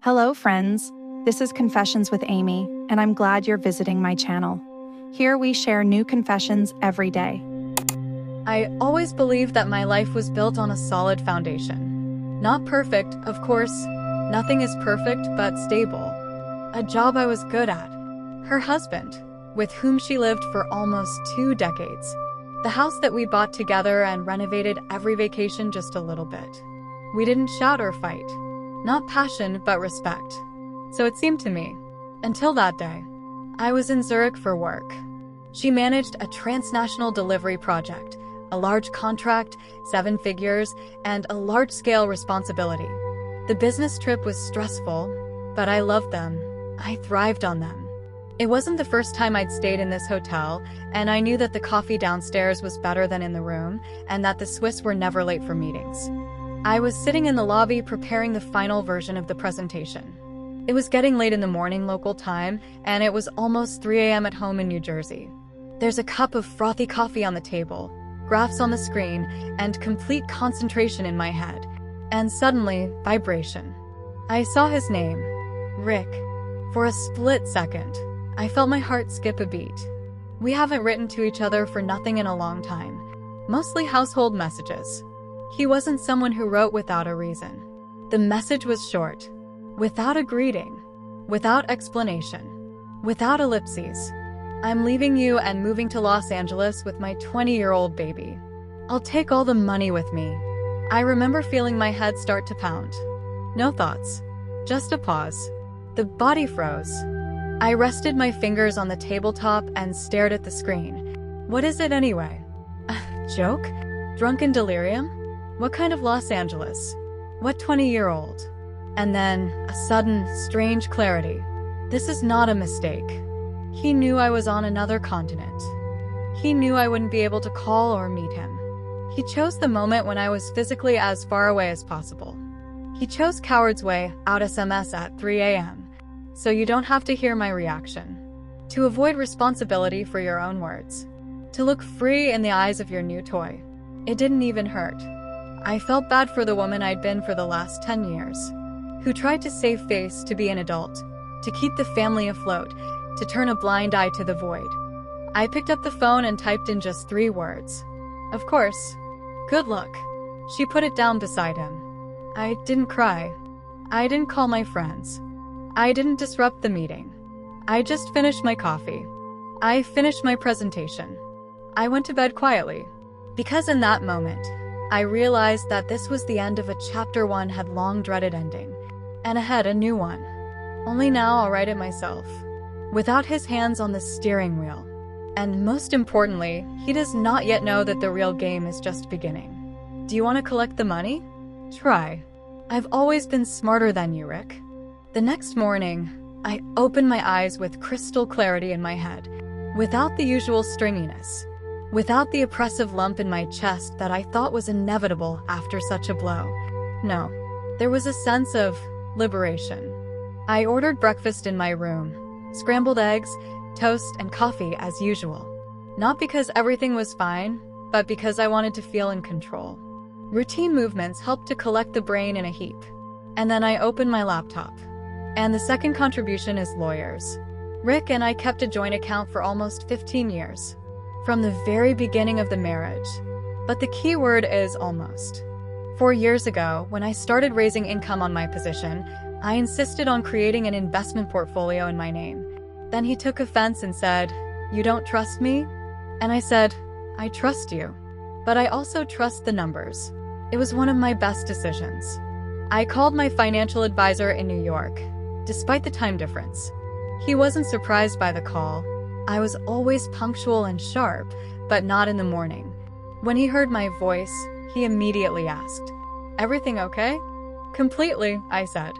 Hello, friends. This is Confessions with Amy, and I'm glad you're visiting my channel. Here we share new confessions every day. I always believed that my life was built on a solid foundation. Not perfect, of course. Nothing is perfect, but stable. A job I was good at. Her husband, with whom she lived for almost 2 decades. The house that we bought together and renovated every vacation just a little bit. We didn't shout or fight. Not passion, but respect. So it seemed to me. Until that day. I was in Zurich for work. She managed a transnational delivery project, a large contract, 7 figures, and a large-scale responsibility. The business trip was stressful, but I loved them. I thrived on them. It wasn't the first time I'd stayed in this hotel, and I knew that the coffee downstairs was better than in the room, and that the Swiss were never late for meetings. I was sitting in the lobby preparing the final version of the presentation. It was getting late in the morning local time, and it was almost 3 a.m. at home in New Jersey. There's a cup of frothy coffee on the table, graphs on the screen, and complete concentration in my head. And suddenly, vibration. I saw his name, Rick. For a split second, I felt my heart skip a beat. We haven't written to each other for nothing in a long time. Mostly household messages. He wasn't someone who wrote without a reason. The message was short. Without a greeting. Without explanation. Without ellipses. I'm leaving you and moving to Los Angeles with my 20-year-old baby. I'll take all the money with me. I remember feeling my head start to pound. No thoughts. Just a pause. The body froze. I rested my fingers on the tabletop and stared at the screen. What is it anyway? A joke? Drunken delirium? What kind of Los Angeles? What 20-year-old? And then, a sudden, strange clarity. This is not a mistake. He knew I was on another continent. He knew I wouldn't be able to call or meet him. He chose the moment when I was physically as far away as possible. He chose coward's way, out SMS at 3 a.m. So you don't have to hear my reaction. To avoid responsibility for your own words. To look free in the eyes of your new toy. It didn't even hurt. I felt bad for the woman I'd been for the last 10 years. Who tried to save face to be an adult. To keep the family afloat. To turn a blind eye to the void. I picked up the phone and typed in just 3 words. Of course. Good luck. She put it down beside him. I didn't cry. I didn't call my friends. I didn't disrupt the meeting. I just finished my coffee. I finished my presentation. I went to bed quietly. Because in that moment, I realized that this was the end of a chapter 1 had long dreaded ending. And ahead a new one. Only now I'll write it myself. Without his hands on the steering wheel. And most importantly, he does not yet know that the real game is just beginning. Do you want to collect the money? Try. I've always been smarter than you, Rick. The next morning, I opened my eyes with crystal clarity in my head, without the usual stringiness, without the oppressive lump in my chest that I thought was inevitable after such a blow. No, there was a sense of liberation. I ordered breakfast in my room, scrambled eggs, toast, and coffee as usual. Not because everything was fine, but because I wanted to feel in control. Routine movements helped to collect the brain in a heap. And then I opened my laptop. And the second contribution is lawyers. Rick and I kept a joint account for almost 15 years. From the very beginning of the marriage. But the key word is almost. 4 years ago, when I started raising income on my position, I insisted on creating an investment portfolio in my name. Then he took offense and said, "You don't trust me?" And I said, "I trust you. But I also trust the numbers." It was one of my best decisions. I called my financial advisor in New York, despite the time difference. He wasn't surprised by the call. I was always punctual and sharp, but not in the morning. When he heard my voice, he immediately asked, "Everything okay?" "Completely," I said.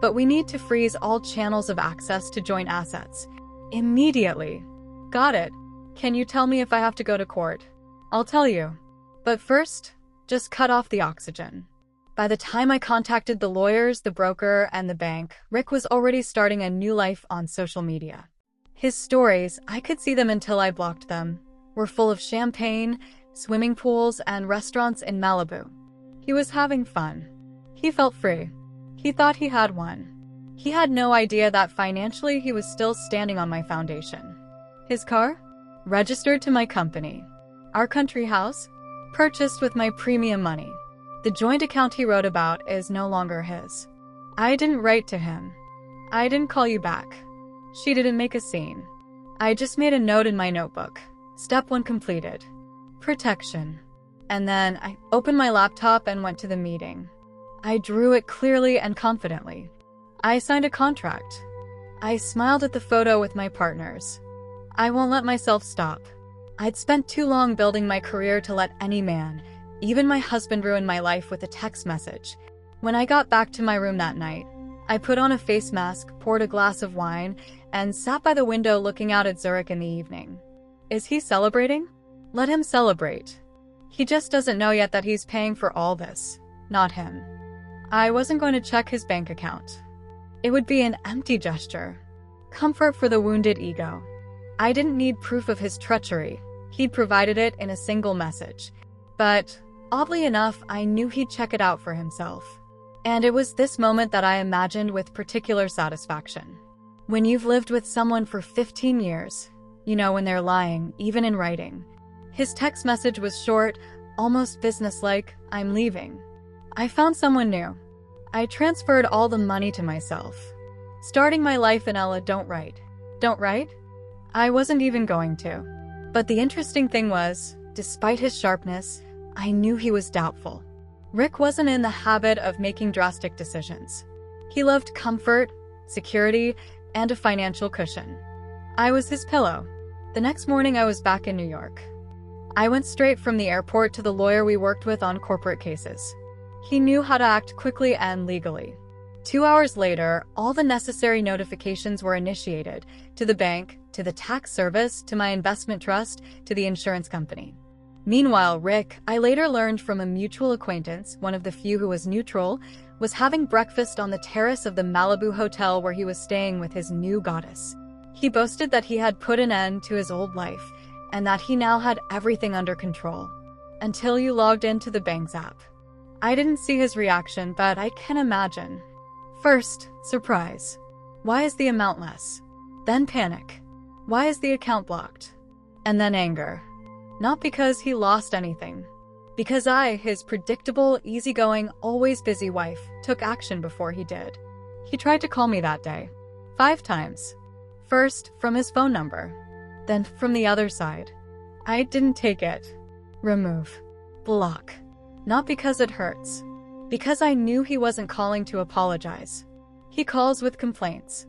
"But we need to freeze all channels of access to joint assets. Immediately." "Got it. Can you tell me if I have to go to court?" "I'll tell you. But first, just cut off the oxygen." By the time I contacted the lawyers, the broker, and the bank, Rick was already starting a new life on social media. His stories, I could see them until I blocked them, were full of champagne, swimming pools, and restaurants in Malibu. He was having fun. He felt free. He thought he had one. He had no idea that financially he was still standing on my foundation. His car? Registered to my company. Our country house? Purchased with my premium money. The joint account he wrote about is no longer his. I didn't write to him. I didn't call you back. She didn't make a scene. I just made a note in my notebook. Step 1 completed. Protection. And then I opened my laptop and went to the meeting. I drew it clearly and confidently. I signed a contract. I smiled at the photo with my partners. I won't let myself stop. I'd spent too long building my career to let any man, even my husband, ruin my life with a text message. When I got back to my room that night, I put on a face mask, poured a glass of wine, and sat by the window looking out at Zurich in the evening. Is he celebrating? Let him celebrate. He just doesn't know yet that he's paying for all this, not him. I wasn't going to check his bank account. It would be an empty gesture. Comfort for the wounded ego. I didn't need proof of his treachery. He'd provided it in a single message. But, oddly enough, I knew he'd check it out for himself. And it was this moment that I imagined with particular satisfaction. When you've lived with someone for 15 years, you know when they're lying, even in writing. His text message was short, almost businesslike, I'm leaving. I found someone new. I transferred all the money to myself. Starting my life in Ella, don't write. Don't write? I wasn't even going to. But the interesting thing was, despite his sharpness, I knew he was doubtful. Rick wasn't in the habit of making drastic decisions. He loved comfort, security, and a financial cushion. I was his pillow. The next morning I was back in New York. I went straight from the airport to the lawyer we worked with on corporate cases. He knew how to act quickly and legally. 2 hours later, all the necessary notifications were initiated to the bank, to the tax service, to my investment trust, to the insurance company. Meanwhile, Rick, I later learned from a mutual acquaintance, one of the few who was neutral, was having breakfast on the terrace of the Malibu hotel where he was staying with his new goddess. He boasted that he had put an end to his old life and that he now had everything under control. Until you logged into the bank's app. I didn't see his reaction, but I can imagine. First, surprise. Why is the amount less? Then panic. Why is the account blocked? And then anger. Not because he lost anything. Because I, his predictable, easygoing, always busy wife, took action before he did. He tried to call me that day. 5 times. First, from his phone number. Then from the other side. I didn't take it. Remove. Block. Not because it hurts. Because I knew he wasn't calling to apologize. He calls with complaints.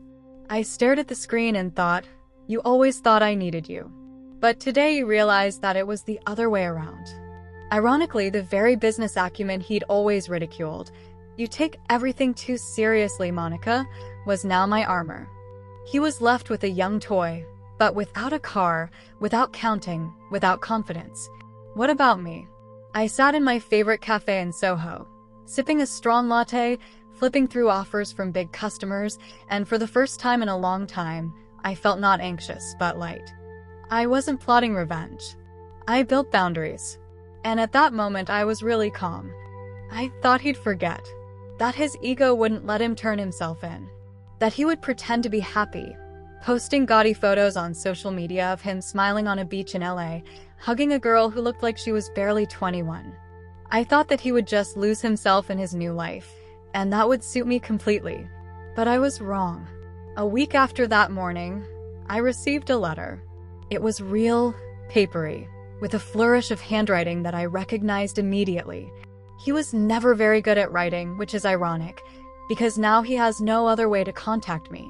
I stared at the screen and thought, you always thought I needed you. But today you realize that it was the other way around. Ironically, the very business acumen he'd always ridiculed, you take everything too seriously, Monica, was now my armor. He was left with a young toy, but without a car, without counting, without confidence. What about me? I sat in my favorite cafe in Soho, sipping a strong latte, flipping through offers from big customers, and for the first time in a long time, I felt not anxious, but light. I wasn't plotting revenge. I built boundaries. And at that moment, I was really calm. I thought he'd forget. That his ego wouldn't let him turn himself in. That he would pretend to be happy, posting gaudy photos on social media of him smiling on a beach in LA, hugging a girl who looked like she was barely 21. I thought that he would just lose himself in his new life, and that would suit me completely. But I was wrong. A week after that morning, I received a letter. It was real, papery, with a flourish of handwriting that I recognized immediately. He was never very good at writing, which is ironic, because now he has no other way to contact me.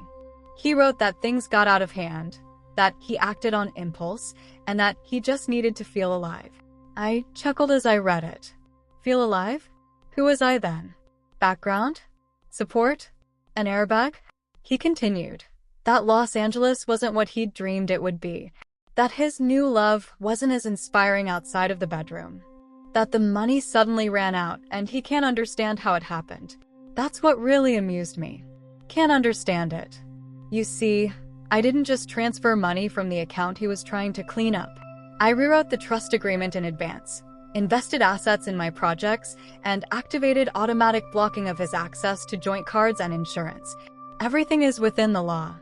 He wrote that things got out of hand, that he acted on impulse, and that he just needed to feel alive. I chuckled as I read it. Feel alive? Who was I then? Background? Support? An airbag? He continued. That Los Angeles wasn't what he'd dreamed it would be. That his new love wasn't as inspiring outside of the bedroom. That the money suddenly ran out and he can't understand how it happened. That's what really amused me. Can't understand it. You see, I didn't just transfer money from the account he was trying to clean up. I rewrote the trust agreement in advance, invested assets in my projects, and activated automatic blocking of his access to joint cards and insurance. Everything is within the law.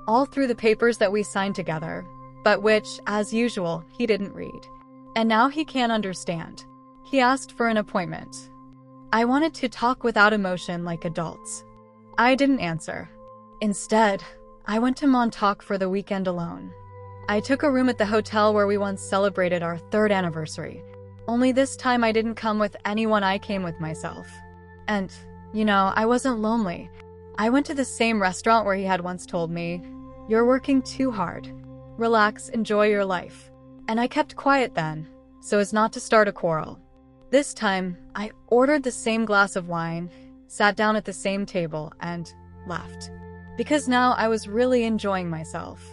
All through the papers that we signed together, but which, as usual, he didn't read. And now he can't understand. He asked for an appointment. I wanted to talk without emotion like adults. I didn't answer. Instead, I went to Montauk for the weekend alone. I took a room at the hotel where we once celebrated our 3rd anniversary. Only this time I didn't come with anyone, I came with myself. And, I wasn't lonely. I went to the same restaurant where he had once told me, "You're working too hard. Relax, enjoy your life." And I kept quiet then, so as not to start a quarrel. This time, I ordered the same glass of wine, sat down at the same table, and left. Because now I was really enjoying myself.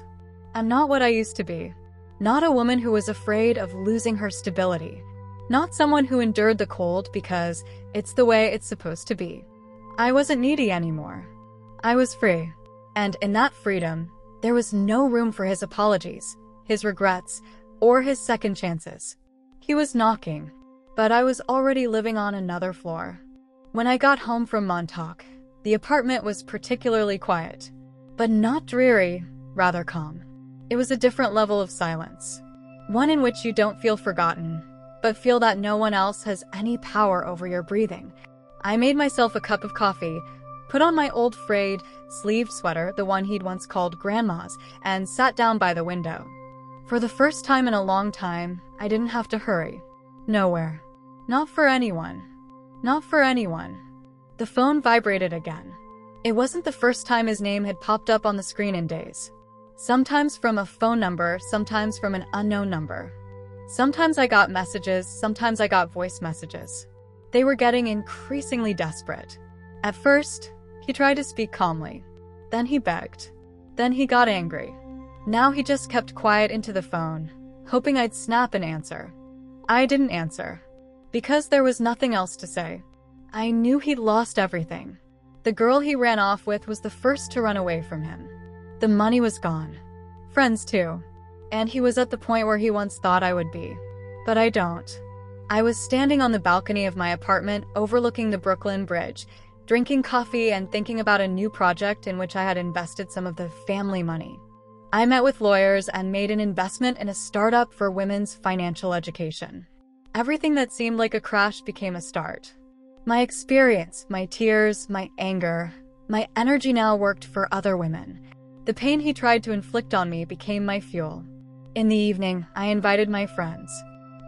I'm not what I used to be. Not a woman who was afraid of losing her stability. Not someone who endured the cold because it's the way it's supposed to be. I wasn't needy anymore. I was free. And in that freedom, there was no room for his apologies, his regrets, or his second chances. He was knocking, but I was already living on another floor. When I got home from Montauk, the apartment was particularly quiet, but not dreary, rather calm. It was a different level of silence, one in which you don't feel forgotten, but feel that no one else has any power over your breathing. I made myself a cup of coffee, put on my old frayed, sleeved sweater, the one he'd once called Grandma's, and sat down by the window. For the first time in a long time, I didn't have to hurry. Nowhere. Not for anyone. Not for anyone. The phone vibrated again. It wasn't the first time his name had popped up on the screen in days. Sometimes from a phone number, sometimes from an unknown number. Sometimes I got messages, sometimes I got voice messages. They were getting increasingly desperate. At first, he tried to speak calmly. Then he begged. Then he got angry. Now he just kept quiet into the phone, hoping I'd snap and answer. I didn't answer, because there was nothing else to say. I knew he'd lost everything. The girl he ran off with was the first to run away from him. The money was gone. Friends too. And he was at the point where he once thought I would be. But I don't. I was standing on the balcony of my apartment overlooking the Brooklyn Bridge, drinking coffee and thinking about a new project in which I had invested some of the family money. I met with lawyers and made an investment in a startup for women's financial education. Everything that seemed like a crash became a start. My experience, my tears, my anger, my energy now worked for other women. The pain he tried to inflict on me became my fuel. In the evening, I invited my friends.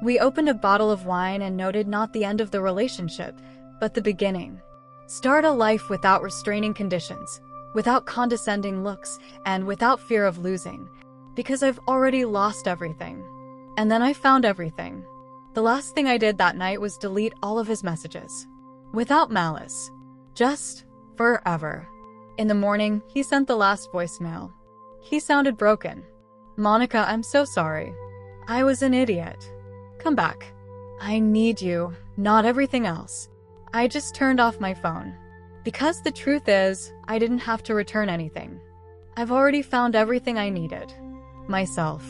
We opened a bottle of wine and noted not the end of the relationship, but the beginning. Start a life without restraining conditions, without condescending looks, and without fear of losing, because I've already lost everything. And then I found everything. The last thing I did that night was delete all of his messages. Without malice. Just forever. In the morning, he sent the last voicemail. He sounded broken. "Monica, I'm so sorry. I was an idiot. Come back. I need you, not everything else." I just turned off my phone. Because the truth is, I didn't have to return anything. I've already found everything I needed. Myself.